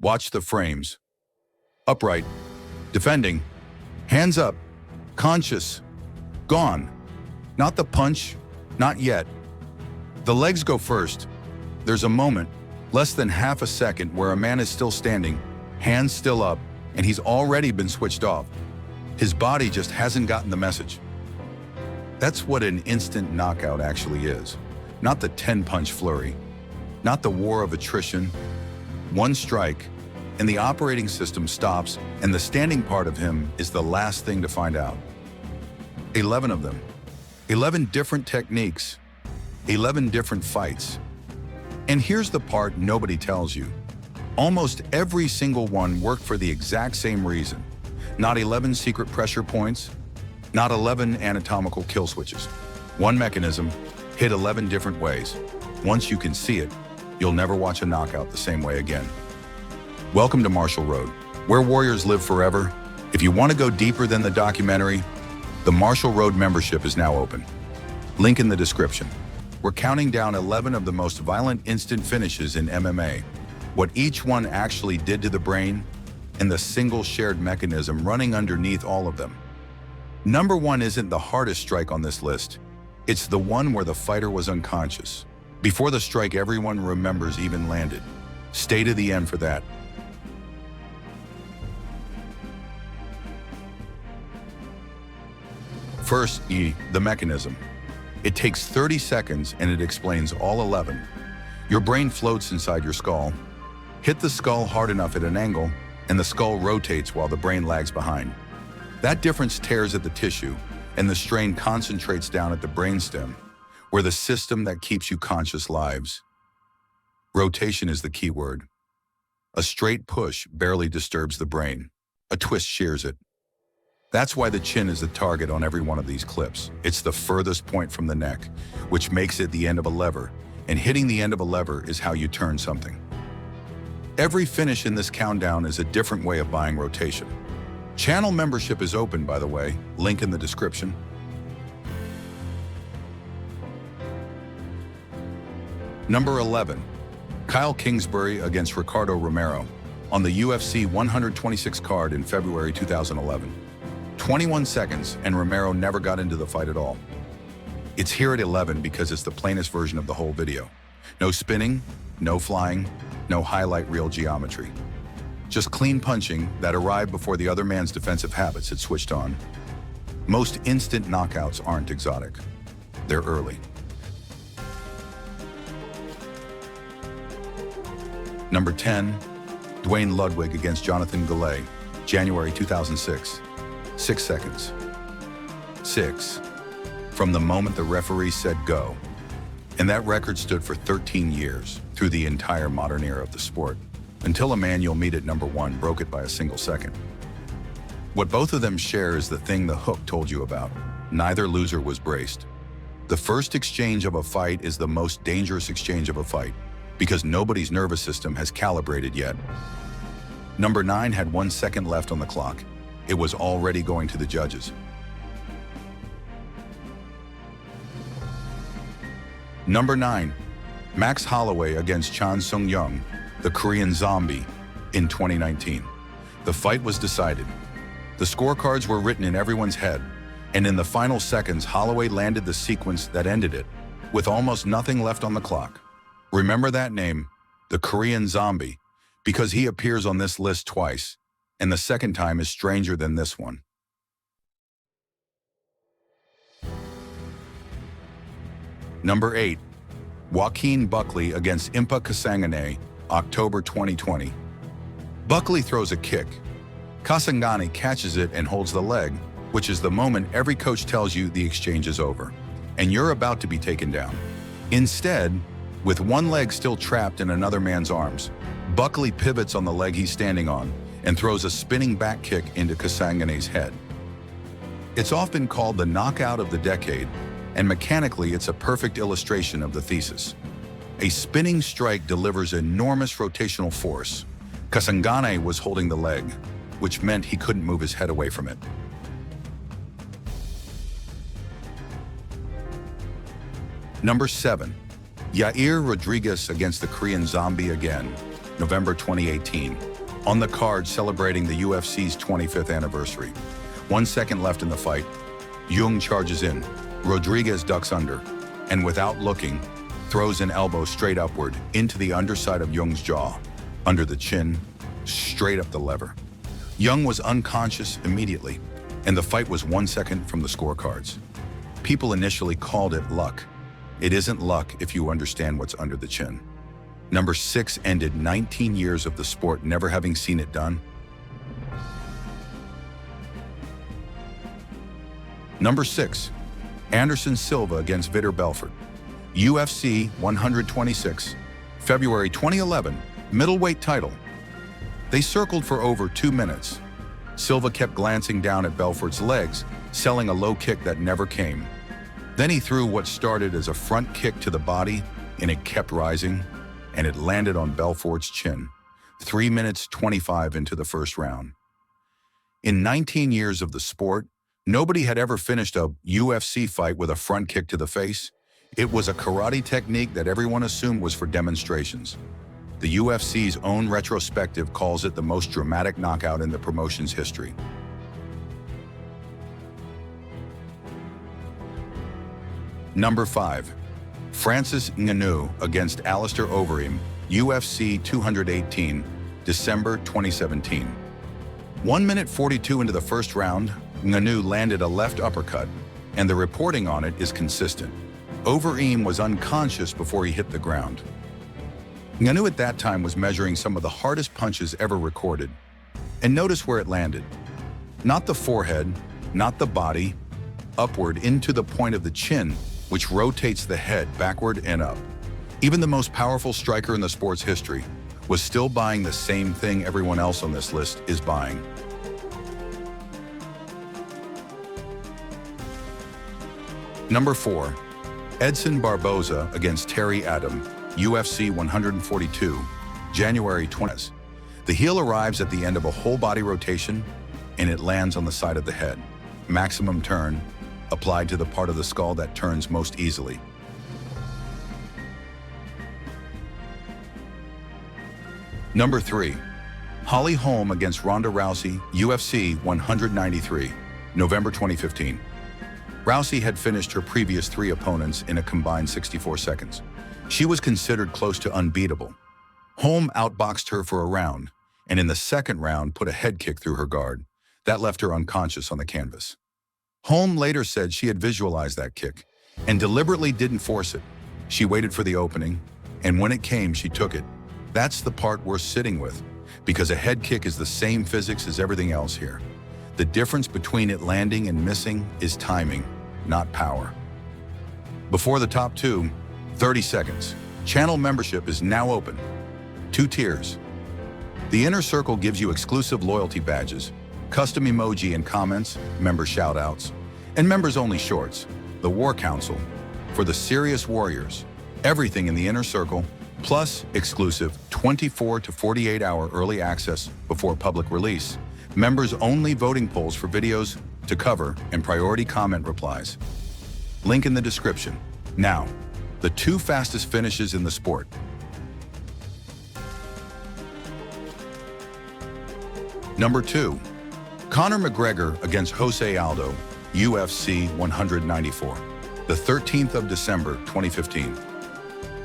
Watch the frames. Upright, defending, hands up, conscious, gone. Not the punch, not yet. The legs go first. There's a moment, less than half a second, where a man is still standing, hands still up, and he's already been switched off. His body just hasn't gotten the message. That's what an instant knockout actually is. Not the 10-punch flurry, not the war of attrition. One strike, and the operating system stops, and the standing part of him is the last thing to find out. 11 of them. 11 different techniques. 11 different fights. And here's the part nobody tells you. Almost every single one worked for the exact same reason. Not 11 secret pressure points, not 11 anatomical kill switches. One mechanism, hit 11 different ways. Once you can see it, you'll never watch a knockout the same way again. Welcome to Martial Road, where warriors live forever. If you want to go deeper than the documentary, the Martial Road membership is now open. Link in the description. We're counting down 11 of the most violent instant finishes in MMA, what each one actually did to the brain, and the single shared mechanism running underneath all of them. Number 1 isn't the hardest strike on this list. It's the one where the fighter was unconscious. Before the strike everyone remembers even landed. Stay to the end for that. First, the mechanism. It takes 30 seconds and it explains all 11. Your brain floats inside your skull. Hit the skull hard enough at an angle, and the skull rotates while the brain lags behind. That difference tears at the tissue, and the strain concentrates down at the brainstem, where the system that keeps you conscious lives. Rotation is the key word. A straight push barely disturbs the brain. A twist shears it. That's why the chin is the target on every one of these clips. It's the furthest point from the neck, which makes it the end of a lever, and hitting the end of a lever is how you turn something. Every finish in this countdown is a different way of buying rotation. Channel membership is open, by the way, link in the description. Number 11, Kyle Kingsbury against Ricardo Romero on the UFC 126 card in February 2011. 21 seconds, and Romero never got into the fight at all. It's here at 11 because it's the plainest version of the whole video. No spinning, no flying, no highlight reel geometry. Just clean punching that arrived before the other man's defensive habits had switched on. Most instant knockouts aren't exotic. They're early. Number 10, Duane Ludwig against Jonathan Goulet, January 2006. 6 seconds. 6. From the moment the referee said go. And that record stood for 13 years, through the entire modern era of the sport, until a man you'll meet at number 1 broke it by a single second. What both of them share is the thing the hook told you about. Neither loser was braced. The first exchange of a fight is the most dangerous exchange of a fight, because nobody's nervous system has calibrated yet. Number 9 had 1 second left on the clock. It was already going to the judges. Number 9, Max Holloway against Chan Sung-young, the Korean Zombie, in 2019. The fight was decided. The scorecards were written in everyone's head, and in the final seconds, Holloway landed the sequence that ended it, with almost nothing left on the clock. Remember that name, the Korean Zombie, because he appears on this list twice, and the second time is stranger than this one. Number 8, Joaquin Buckley against Impa Kasanganay, October 2020. Buckley throws a kick. Kasanganay catches it and holds the leg, which is the moment every coach tells you the exchange is over, and you're about to be taken down. Instead, with one leg still trapped in another man's arms, Buckley pivots on the leg he's standing on and throws a spinning back kick into Kasanganay's head. It's often called the knockout of the decade, and mechanically it's a perfect illustration of the thesis. A spinning strike delivers enormous rotational force. Kasanganay was holding the leg, which meant he couldn't move his head away from it. Number 7, Yair Rodriguez against the Korean Zombie again, November 2018. On the card celebrating the UFC's 25th anniversary. 1 second left in the fight. Jung charges in. Rodriguez ducks under, and without looking, throws an elbow straight upward into the underside of Jung's jaw, under the chin, straight up the lever. Jung was unconscious immediately, and the fight was 1 second from the scorecards. People initially called it luck. It isn't luck if you understand what's under the chin. Number 6 ended 19 years of the sport never having seen it done. Number 6, Anderson Silva against Vitor Belfort. UFC 126, February 2011, middleweight title. They circled for over 2 minutes. Silva kept glancing down at Belfort's legs, selling a low kick that never came. Then he threw what started as a front kick to the body, and it kept rising, and it landed on Belfort's chin. 3 minutes 25 into the first round. In 19 years of the sport, nobody had ever finished a UFC fight with a front kick to the face. It was a karate technique that everyone assumed was for demonstrations. The UFC's own retrospective calls it the most dramatic knockout in the promotion's history. Number 5, Francis Ngannou against Alistair Overeem, UFC 218, December 2017. 1 minute 42 into the first round, Ngannou landed a left uppercut, and the reporting on it is consistent. Overeem was unconscious before he hit the ground. Ngannou at that time was measuring some of the hardest punches ever recorded. And notice where it landed. Not the forehead, not the body, upward into the point of the chin, which rotates the head backward and up. Even the most powerful striker in the sport's history was still buying the same thing everyone else on this list is buying. Number 4, Edson Barboza against Terry Adam, UFC 142, January 20th. The heel arrives at the end of a whole body rotation, and it lands on the side of the head. Maximum turn, applied to the part of the skull that turns most easily. Number 3, Holly Holm against Ronda Rousey, UFC 193, November 2015. Rousey had finished her previous 3 opponents in a combined 64 seconds. She was considered close to unbeatable. Holm outboxed her for a round, and in the second round put a head kick through her guard. That left her unconscious on the canvas. Holm later said she had visualized that kick and deliberately didn't force it. She waited for the opening, and when it came, she took it. That's the part we're sitting with, because a head kick is the same physics as everything else here. The difference between it landing and missing is timing, not power. Before the top 2, 30 seconds. Channel membership is now open. 2 tiers. The inner circle gives you exclusive loyalty badges, custom emoji and comments, member shoutouts, and members-only shorts. The War Council, for the serious warriors. Everything in the inner circle, plus exclusive 24 to 48-hour early access before public release, members-only voting polls for videos to cover, and priority comment replies. Link in the description. Now, the 2 fastest finishes in the sport. Number 2, Conor McGregor against Jose Aldo, UFC 194, the 13th of December 2015.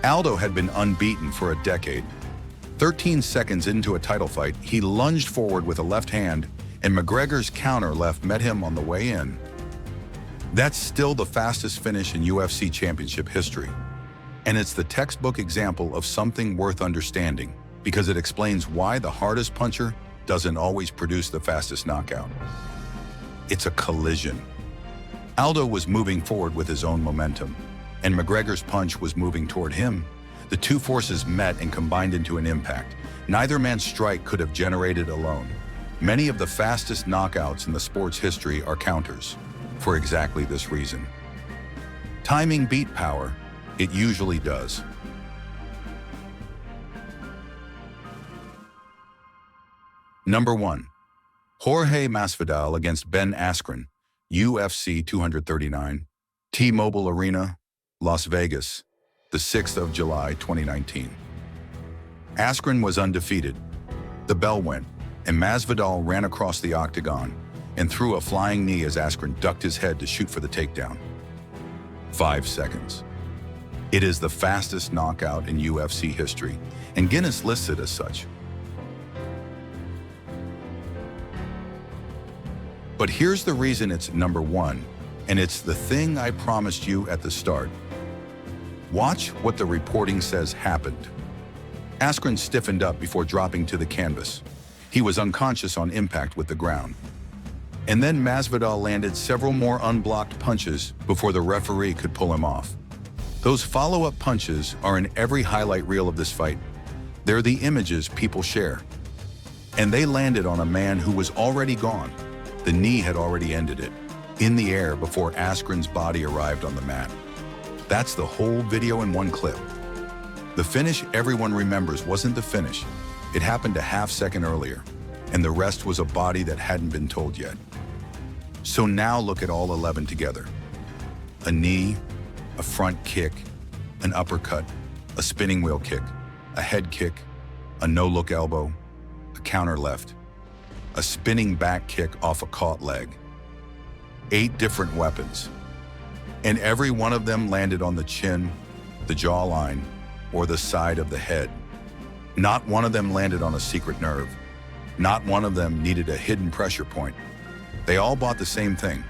Aldo had been unbeaten for a decade. 13 seconds into a title fight, he lunged forward with a left hand, and McGregor's counter left met him on the way in. That's still the fastest finish in UFC championship history. And it's the textbook example of something worth understanding, because it explains why the hardest puncher doesn't always produce the fastest knockout. It's a collision. Aldo was moving forward with his own momentum, and McGregor's punch was moving toward him. The 2 forces met and combined into an impact. Neither man's strike could have generated alone. Many of the fastest knockouts in the sport's history are counters, for exactly this reason. Timing beat power, it usually does. Number 1, Jorge Masvidal against Ben Askren, UFC 239, T-Mobile Arena, Las Vegas, the 6th of July 2019. Askren was undefeated. The bell went, and Masvidal ran across the octagon and threw a flying knee as Askren ducked his head to shoot for the takedown. 5 seconds. It is the fastest knockout in UFC history, and Guinness lists it as such. But here's the reason it's number one, and it's the thing I promised you at the start. Watch what the reporting says happened. Askren stiffened up before dropping to the canvas. He was unconscious on impact with the ground. And then Masvidal landed several more unblocked punches before the referee could pull him off. Those follow-up punches are in every highlight reel of this fight. They're the images people share. And they landed on a man who was already gone. The knee had already ended it, in the air before Askren's body arrived on the mat. That's the whole video in one clip. The finish everyone remembers wasn't the finish. It happened a half-second earlier, and the rest was a body that hadn't been told yet. So now look at all 11 together. A knee, a front kick, an uppercut, a spinning wheel kick, a head kick, a no-look elbow, a counter left, a spinning back kick off a caught leg. 8 different weapons. And every one of them landed on the chin, the jawline, or the side of the head. Not one of them landed on a secret nerve. Not one of them needed a hidden pressure point. They all bought the same thing.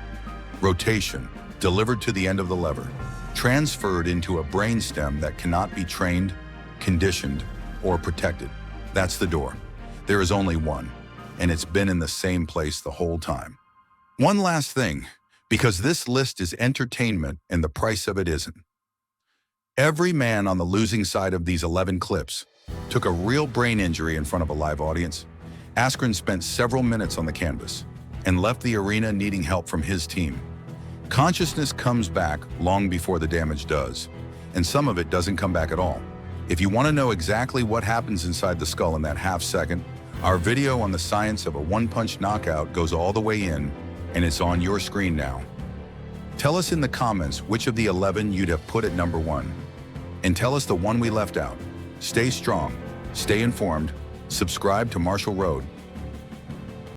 Rotation, delivered to the end of the lever, transferred into a brainstem that cannot be trained, conditioned, or protected. That's the door. There is only one, and it's been in the same place the whole time. One last thing, because this list is entertainment and the price of it isn't. Every man on the losing side of these 11 clips took a real brain injury in front of a live audience. Askren spent several minutes on the canvas and left the arena needing help from his team. Consciousness comes back long before the damage does, and some of it doesn't come back at all. If you want to know exactly what happens inside the skull in that half second, our video on the science of a one-punch knockout goes all the way in, and it's on your screen now. Tell us in the comments which of the 11 you'd have put at number 1, and tell us the one we left out. Stay strong, stay informed, subscribe to Marshall Road,